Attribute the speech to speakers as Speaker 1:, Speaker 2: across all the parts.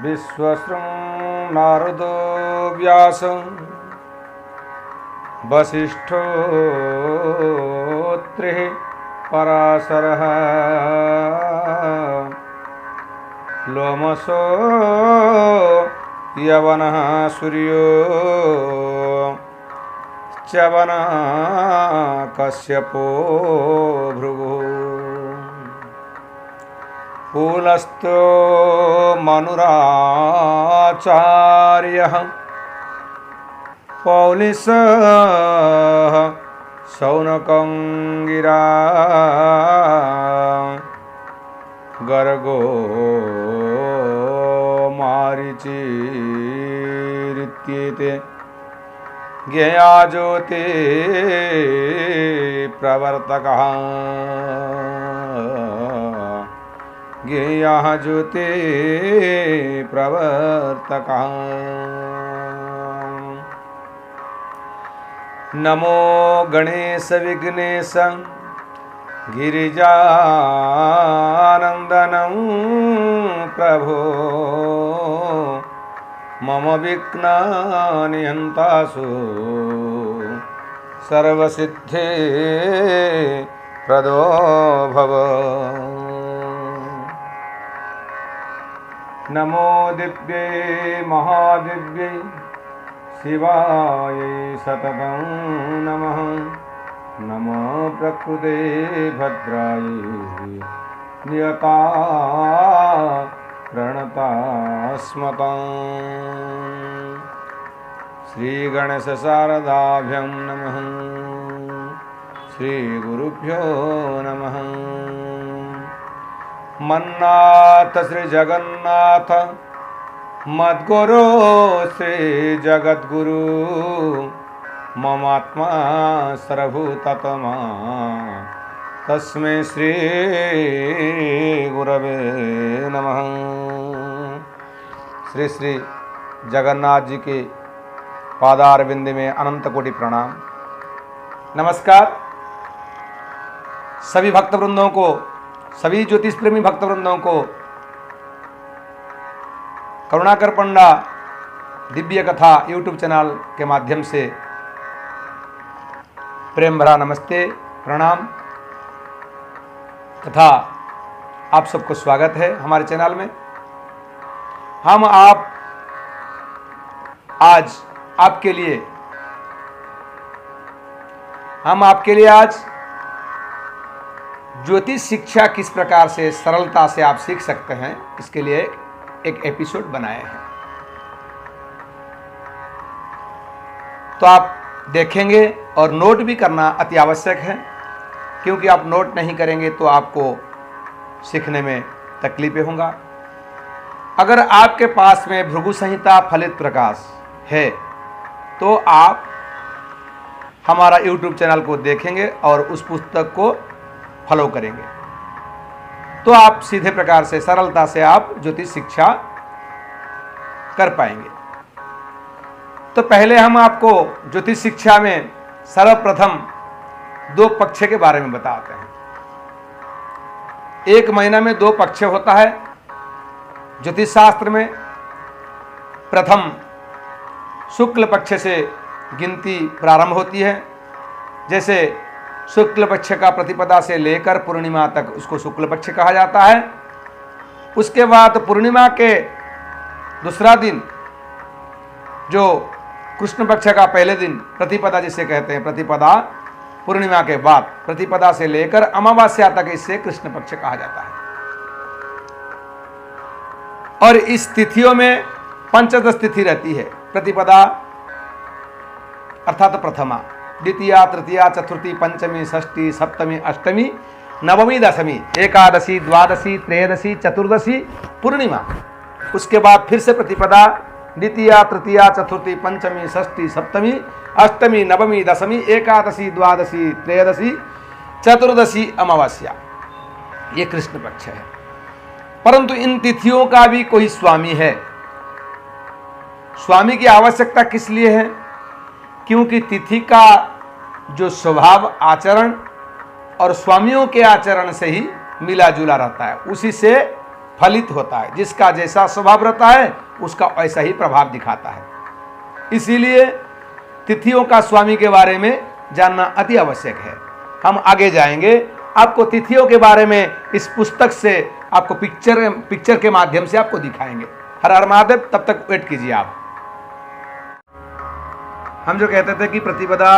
Speaker 1: विश्वस्रं नारदो व्यासं वसिष्ठोत्रिः पराशरः लोमशो यवनः सूर्यो च्यवनः कश्यपो भृगुः पुलस्तो मनुराचार्यः पौलिसः शौनकं गिरा गर्गो मारीचिरित्येते ज्ञेया ज्योति प्रवर्तकः ज्ञेयः ज्योति प्रवर्तकः। नमो गणेश विघ्नेश गिरिजानंदनं प्रभो मम विघ्ननिहन्तासु सर्वसिद्धे प्रदो भव। नमो दिव्ये महादिव्ये शिवाय सततं नमः। नमो प्रकृते भद्राय नियता प्रणतास्मतां। श्रीगणेश शारदाभ्यां नमः। श्रीगुरुभ्यो नमः। मन्नाथ श्री जगन्नाथ मद्गुरो श्री जगद्गुरु ममात्मा सर्वभूततमा तस्मै श्री गुरवे नमः। श्री श्री जगन्नाथ जी के पादारविंद में अनंत कोटि प्रणाम। नमस्कार सभी भक्त वृंदों को, सभी ज्योतिष प्रेमी भक्त वृंदों को करुणाकर पंडा दिव्य कथा यूट्यूब चैनल के माध्यम से प्रेम भरा नमस्ते प्रणाम तथा आप सबको स्वागत है हमारे चैनल में। हम आज आपके लिए आज ज्योतिष शिक्षा किस प्रकार से सरलता से आप सीख सकते हैं, इसके लिए एक एपिसोड बनाए हैं। तो आप देखेंगे और नोट भी करना अति आवश्यक है, क्योंकि आप नोट नहीं करेंगे तो आपको सीखने में तकलीफें होगा। अगर आपके पास में भृगु संहिता फलित प्रकाश है तो आप हमारा यूट्यूब चैनल को देखेंगे और उस पुस्तक को फॉलो करेंगे तो आप सीधे प्रकार से सरलता से आप ज्योतिष शिक्षा कर पाएंगे। तो पहले हम आपको ज्योतिष शिक्षा में सर्वप्रथम दो पक्ष के बारे में बताते हैं। एक महीना में दो पक्ष होता है ज्योतिष शास्त्र में। प्रथम शुक्ल पक्ष से गिनती प्रारंभ होती है। जैसे शुक्ल पक्ष का प्रतिपदा से लेकर पूर्णिमा तक उसको शुक्ल पक्ष कहा जाता है। उसके बाद पूर्णिमा के दूसरा दिन जो कृष्ण पक्ष का पहले दिन प्रतिपदा जिसे कहते हैं, प्रतिपदा पूर्णिमा के बाद प्रतिपदा से लेकर अमावस्या तक इसे कृष्ण पक्ष कहा जाता है। और इस तिथियों में पंचदश तिथि रहती है। प्रतिपदा अर्थात प्रथमा, द्वितीया, तृतीया, चतुर्थी, पंचमी, षष्ठी, सप्तमी, अष्टमी, नवमी, दशमी, एकादशी, द्वादशी, त्रयोदशी, चतुर्दशी, पूर्णिमा। उसके बाद फिर से प्रतिपदा, द्वितीया, तृतीया, चतुर्थी, पंचमी, षष्ठी, सप्तमी, अष्टमी, नवमी, दशमी, एकादशी, द्वादशी, त्रयोदशी, चतुर्दशी, अमावस्या। ये कृष्ण पक्ष है। परंतु इन तिथियों का भी कोई स्वामी है। स्वामी की आवश्यकता किस लिए है? क्योंकि तिथि का जो स्वभाव आचरण और स्वामियों के आचरण से ही मिला जुला रहता है, उसी से फलित होता है। जिसका जैसा स्वभाव रहता है उसका वैसा ही प्रभाव दिखाता है। इसीलिए तिथियों का स्वामी के बारे में जानना अति आवश्यक है। हम आगे जाएंगे, आपको तिथियों के बारे में इस पुस्तक से आपको पिक्चर के माध्यम से आपको दिखाएंगे। हर हर महादेव। तब तक वेट कीजिए आप। हम जो कहते थे कि प्रतिपदा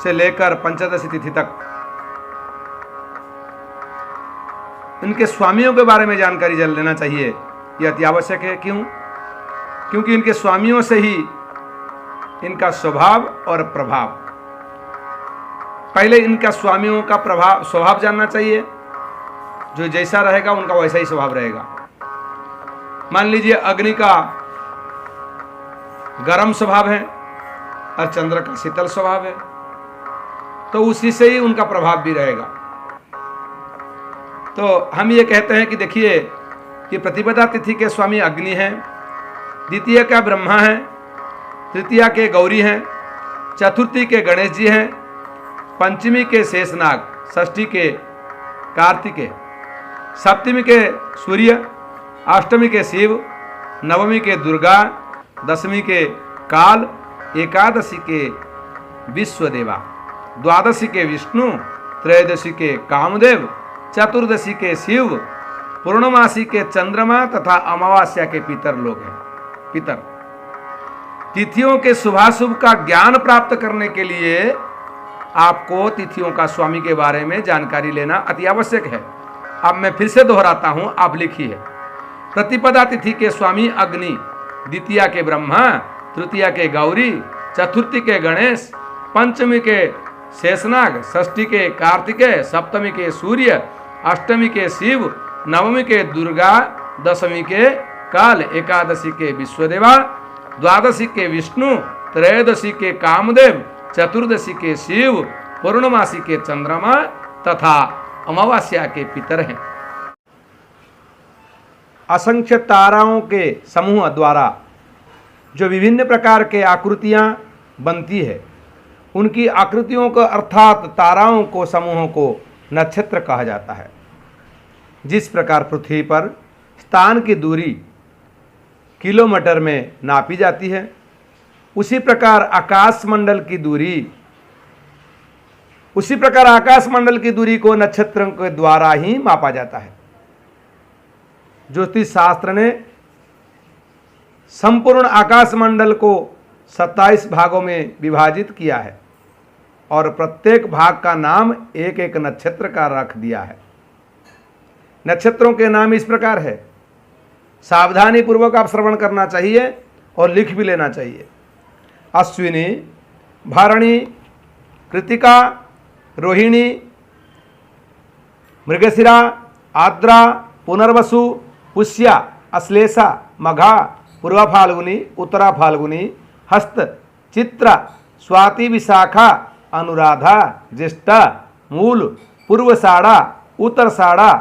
Speaker 1: से लेकर पंचदशी तिथि तक इनके स्वामियों के बारे में जानकारी जान लेना चाहिए, यह अति आवश्यक है। क्यों? क्योंकि इनके स्वामियों से ही इनका स्वभाव और प्रभाव, पहले इनका स्वामियों का प्रभाव स्वभाव जानना चाहिए। जो जैसा रहेगा उनका वैसा ही स्वभाव रहेगा। मान लीजिए अग्नि का गर्म स्वभाव है और चंद्र का शीतल स्वभाव है, तो उसी से ही उनका प्रभाव भी रहेगा। तो हम ये कहते हैं कि देखिए कि प्रतिपदा तिथि के स्वामी अग्नि हैं, द्वितीय का ब्रह्मा है, तृतीया के गौरी हैं, चतुर्थी के गणेश जी हैं, पंचमी के शेषनाग, षष्ठी के कार्तिकेय, सप्तमी के सूर्य, अष्टमी के शिव, नवमी के दुर्गा, दशमी के काल, एकादशी के विश्वदेवा, द्वादशी के विष्णु, त्रयोदशी के कामदेव, चतुर्दशी के शिव, पूर्णमासी के चंद्रमा तथा अमावस्या के पितर लोग हैं। पितर तिथियों के शुभाशुभ का ज्ञान प्राप्त करने के लिए आपको तिथियों का स्वामी के बारे में जानकारी लेना अति आवश्यक है। अब मैं फिर से दोहराता हूं, आप लिखिए। प्रतिपदा तिथि के स्वामी अग्नि, द्वितीया के ब्रह्मा, तृतीया के गौरी, चतुर्थी के गणेश, पंचमी के शेषनाग, षष्ठी के कार्तिकेय, सप्तमी के सूर्य, अष्टमी के शिव, नवमी के दुर्गा, दशमी के काल, एकादशी के विश्वदेवा, द्वादशी के विष्णु, त्रयोदशी के कामदेव, चतुर्दशी के शिव, पूर्णमासी के चंद्रमा तथा अमावस्या के पितर हैं। असंख्य ताराओं के समूह द्वारा जो विभिन्न प्रकार के आकृतियां बनती है, उनकी आकृतियों को अर्थात ताराओं को समूहों को नक्षत्र कहा जाता है। जिस प्रकार पृथ्वी पर स्थान की दूरी किलोमीटर में नापी जाती है, उसी प्रकार आकाश मंडल की दूरी को नक्षत्रों के द्वारा ही मापा जाता है। ज्योतिष शास्त्र ने संपूर्ण आकाश मंडल को 27 भागों में विभाजित किया है और प्रत्येक भाग का नाम एक एक नक्षत्र का रख दिया है। नक्षत्रों के नाम इस प्रकार है, सावधानी पूर्वक आप श्रवण करना चाहिए और लिख भी लेना चाहिए। अश्विनी, भरणी, कृतिका, रोहिणी, मृगशिरा, आर्द्रा, पुनर्वसु, पुष्या, अश्लेषा, मघा, पूर्वा फाल्गुनी, उत्तरा फाल्गुनी, हस्त, चित्रा, स्वाति, विशाखा, अनुराधा, ज्येष्ठा, मूल, पूर्वषाढ़ा, उत्तरषाढ़ा,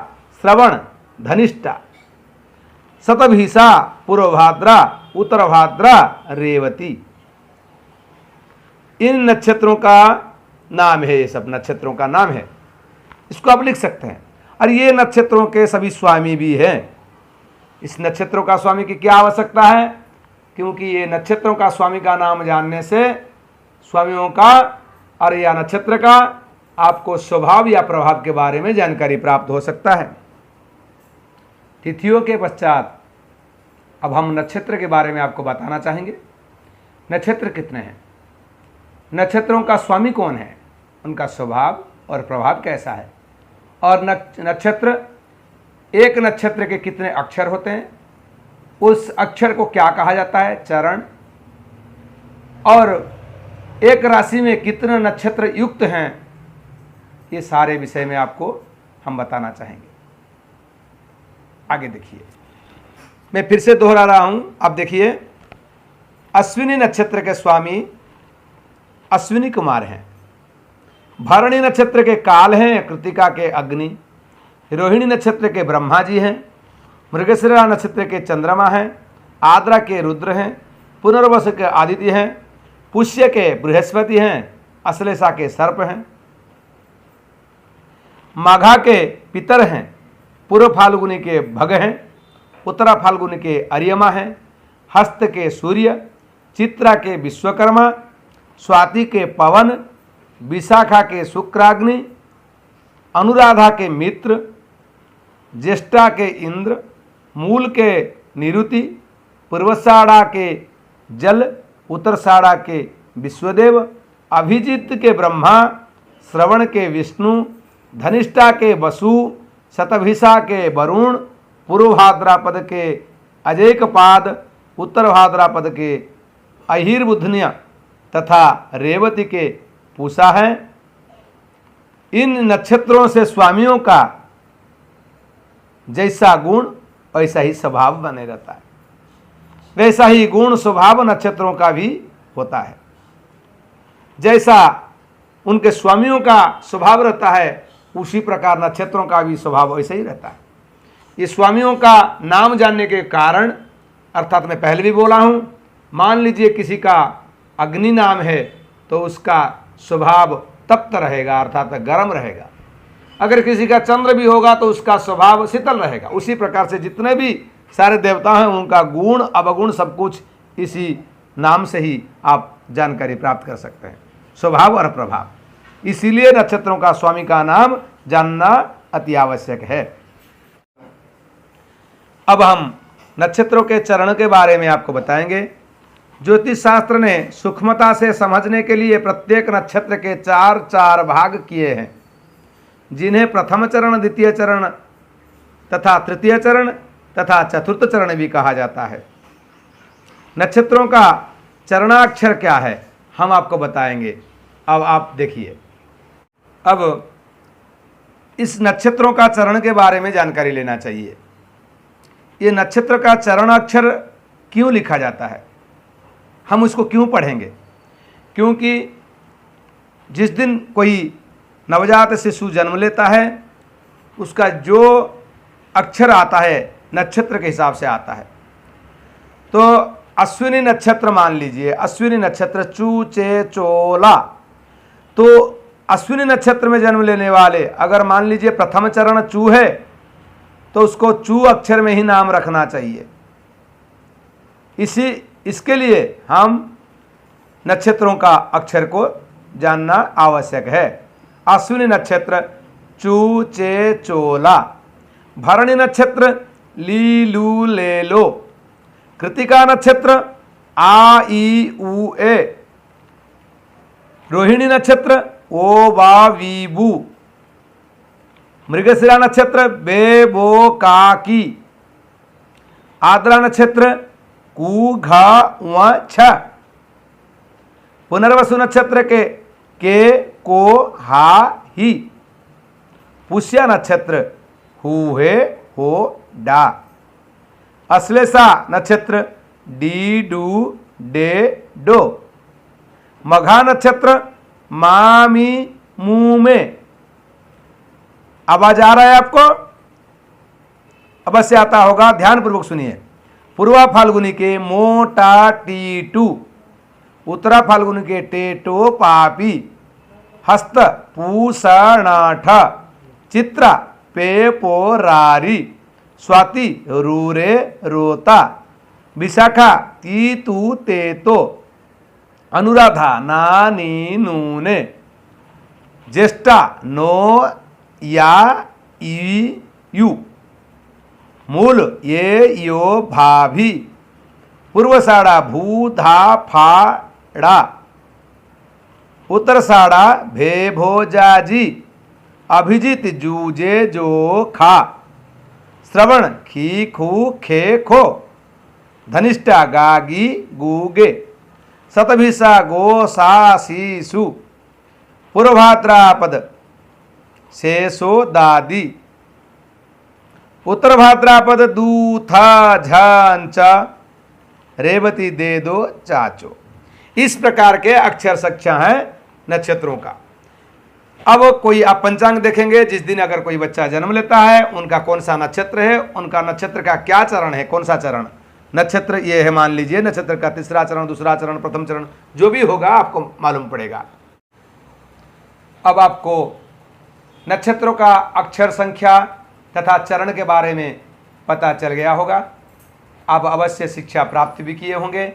Speaker 1: श्रवण, धनिष्ठा, शतभिषा, पूर्वभाद्रा, उत्तरभाद्रा, रेवती। इन नक्षत्रों का नाम है, ये सब नक्षत्रों का नाम है, इसको आप लिख सकते हैं। और ये नक्षत्रों के सभी स्वामी भी हैं। इस नक्षत्रों का स्वामी की क्या आवश्यकता है? क्योंकि ये नक्षत्रों का स्वामी का नाम जानने से स्वामियों का और या नक्षत्र का आपको स्वभाव या प्रभाव के बारे में जानकारी प्राप्त हो सकता है। तिथियों के पश्चात अब हम नक्षत्र के बारे में आपको बताना चाहेंगे। नक्षत्र कितने हैं, नक्षत्रों का स्वामी कौन है, उनका स्वभाव और प्रभाव कैसा है, और नक्षत्र, एक नक्षत्र के कितने अक्षर होते हैं, उस अक्षर को क्या कहा जाता है, चरण, और एक राशि में कितने नक्षत्र युक्त हैं, ये सारे विषय में आपको हम बताना चाहेंगे। आगे देखिए, मैं फिर से दोहरा रहा हूं, अब देखिए। अश्विनी नक्षत्र के स्वामी अश्विनी कुमार हैं, भरणी नक्षत्र के काल हैं, कृतिका के अग्नि, रोहिणी नक्षत्र के ब्रह्मा जी हैं, मृगशिरा नक्षत्र के चंद्रमा हैं, आर्द्रा के रुद्र हैं, पुनर्वसु के आदित्य हैं, पुष्य के बृहस्पति हैं, अश्लेषा के सर्प हैं, माघा के पितर हैं, पूर्व फाल्गुनी के भग हैं, उत्तरा फाल्गुनी के अर्यमा हैं, हस्त के सूर्य, चित्रा के विश्वकर्मा, स्वाति के पवन, विशाखा के शुक्राग्नि, अनुराधा के मित्र, ज्येष्ठा के इंद्र, मूल के निरुति, पूर्वषाढ़ा के जल, उत्तरषाढ़ा के विश्वदेव, अभिजित के ब्रह्मा, श्रवण के विष्णु, धनिष्ठा के वसु, शतभिषा के वरुण, पूर्व भाद्रापद के अजेकपाद, उत्तर भाद्रापद के अहिर्बुधन्य तथा रेवती के पूषा हैं। इन नक्षत्रों से स्वामियों का जैसा गुण वैसा ही स्वभाव बने रहता है, वैसा ही गुण स्वभाव नक्षत्रों का भी होता है। जैसा उनके स्वामियों का स्वभाव रहता है उसी प्रकार नक्षत्रों का भी स्वभाव वैसा ही रहता है। ये स्वामियों का नाम जानने के कारण, अर्थात मैं पहले भी बोला हूँ, मान लीजिए किसी का अग्नि नाम है तो उसका स्वभाव तप्त रहेगा, अर्थात गर्म रहेगा। अगर किसी का चंद्र भी होगा तो उसका स्वभाव शीतल रहेगा। उसी प्रकार से जितने भी सारे देवता हैं उनका गुण अवगुण सब कुछ इसी नाम से ही आप जानकारी प्राप्त कर सकते हैं, स्वभाव और प्रभाव। इसीलिए नक्षत्रों का स्वामी का नाम जानना अति आवश्यक है। अब हम नक्षत्रों के चरण के बारे में आपको बताएंगे। ज्योतिष शास्त्र ने सूक्ष्मता से समझने के लिए प्रत्येक नक्षत्र के 4 भाग किए हैं, जिन्हें प्रथम चरण, द्वितीय चरण तथा तृतीय चरण तथा चतुर्थ चरण भी कहा जाता है। नक्षत्रों का चरणाक्षर क्या है हम आपको बताएंगे। अब आप देखिए, अब इस नक्षत्रों का चरण के बारे में जानकारी लेना चाहिए। ये नक्षत्र का चरणाक्षर क्यों लिखा जाता है, हम उसको क्यों पढ़ेंगे? क्योंकि जिस दिन कोई नवजात शिशु जन्म लेता है उसका जो अक्षर आता है नक्षत्र के हिसाब से आता है। तो अश्विनी नक्षत्र मान लीजिए, अश्विनी नक्षत्र चू चे चोला, तो अश्विनी नक्षत्र में जन्म लेने वाले अगर मान लीजिए प्रथम चरण चू है तो उसको चू अक्षर में ही नाम रखना चाहिए। इसके लिए हम नक्षत्रों का अक्षर को जानना आवश्यक है। अश्विनी नक्षत्र चू चे चोला, भरणी नक्षत्र ली लू ले लो, कृतिका नक्षत्र आ ई उ ए, रोहिणी नक्षत्र ओ बा वी बू, मृगशिरा नक्षत्र बे बो का की, आद्रा नक्षत्र कू घा व छ, पुनर्वसु नक्षत्र के को हा ही, पुष्या नक्षत्र हु हे हो डा, अश्लेषा नक्षत्र डी डू डे डो, मघा नक्षत्र मामी मू में। आवाज आ रहा है आपको? अवश्य आता होगा, ध्यान पूर्वक सुनिए। पूर्वा फाल्गुनी के मोटा टी टू, उत्तरा फाल्गुनी के टेटो पापी, हस्त पूषणाठ, चित्रा पे पो रारी, स्वाति रूरे रोता, विशाखा ती तू ते तो, अनुराधा नानी नूने, ज्येष्ठा नो या ई यू, मूल ये यो भाभी, पूर्वषाढ़ा भू धा फाड़ा, उत्तरषाढ़ा भे भो जाजी, अभिजित जूजे जो खा, श्रवण खी खू खे खो, धनिष्ठा गागी गूगे, शतभिषा गो सा शीशु, पूर्वभाद्रापद शेषो दादी, उत्तर भाद्रापद दूथा झांच, रेवती दे दो चाचो। इस प्रकार के अक्षर संख्या है नक्षत्रों का। अब कोई आप पंचांग देखेंगे, जिस दिन अगर कोई बच्चा जन्म लेता है उनका कौन सा नक्षत्र है, उनका नक्षत्र का क्या चरण है, कौन सा चरण नक्षत्र ये है, मान लीजिए नक्षत्र का तीसरा चरण, दूसरा चरण, प्रथम चरण, जो भी होगा आपको मालूम पड़ेगा। अब आपको नक्षत्रों का अक्षर संख्या तथा चरण के बारे में पता चल गया होगा। आप अवश्य शिक्षा प्राप्त भी किए होंगे।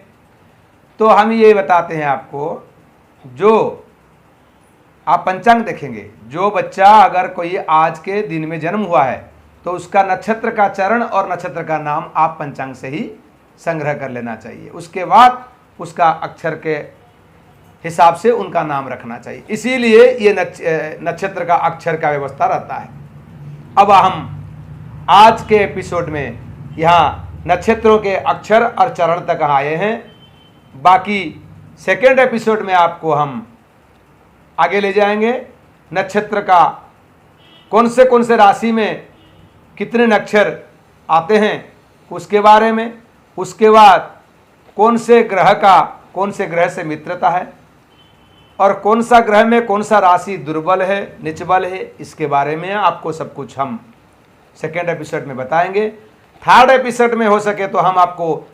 Speaker 1: तो हम ये बताते हैं आपको, जो आप पंचांग देखेंगे, जो बच्चा अगर कोई आज के दिन में जन्म हुआ है तो उसका नक्षत्र का चरण और नक्षत्र का नाम आप पंचांग से ही संग्रह कर लेना चाहिए। उसके बाद उसका अक्षर के हिसाब से उनका नाम रखना चाहिए। इसीलिए ये नक्षत्र का अक्षर का व्यवस्था रहता है। अब हम आज के एपिसोड में यहाँ नक्षत्रों के अक्षर और चरण तक आए हैं। बाकी सेकेंड एपिसोड में आपको हम आगे ले जाएंगे। नक्षत्र का कौन से राशि में कितने नक्षत्र आते हैं उसके बारे में, उसके बाद कौन से ग्रह से मित्रता है और कौन सा ग्रह में कौन सा राशि दुर्बल है, निचबल है, इसके बारे में आपको सब कुछ हम सेकेंड एपिसोड में बताएंगे। थर्ड एपिसोड में हो सके तो हम आपको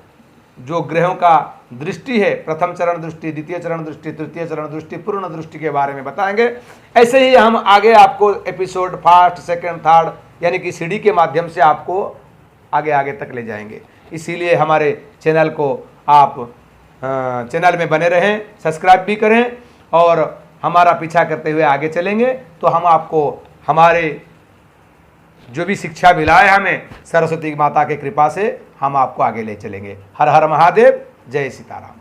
Speaker 1: जो ग्रहों का दृष्टि है, प्रथम चरण दृष्टि, द्वितीय चरण दृष्टि, तृतीय चरण दृष्टि, पूर्ण दृष्टि के बारे में बताएंगे। ऐसे ही हम आगे आपको एपिसोड फर्स्ट, सेकंड, थर्ड यानी कि सीढ़ी के माध्यम से आपको आगे आगे तक ले जाएंगे। इसीलिए हमारे चैनल को आप चैनल में बने रहें, सब्सक्राइब भी करें और हमारा पीछा करते हुए आगे चलेंगे तो हम आपको हमारे जो भी शिक्षा मिला है हमें सरस्वती माता की कृपा से हम आपको आगे ले चलेंगे। हर हर महादेव, जय सीताराम।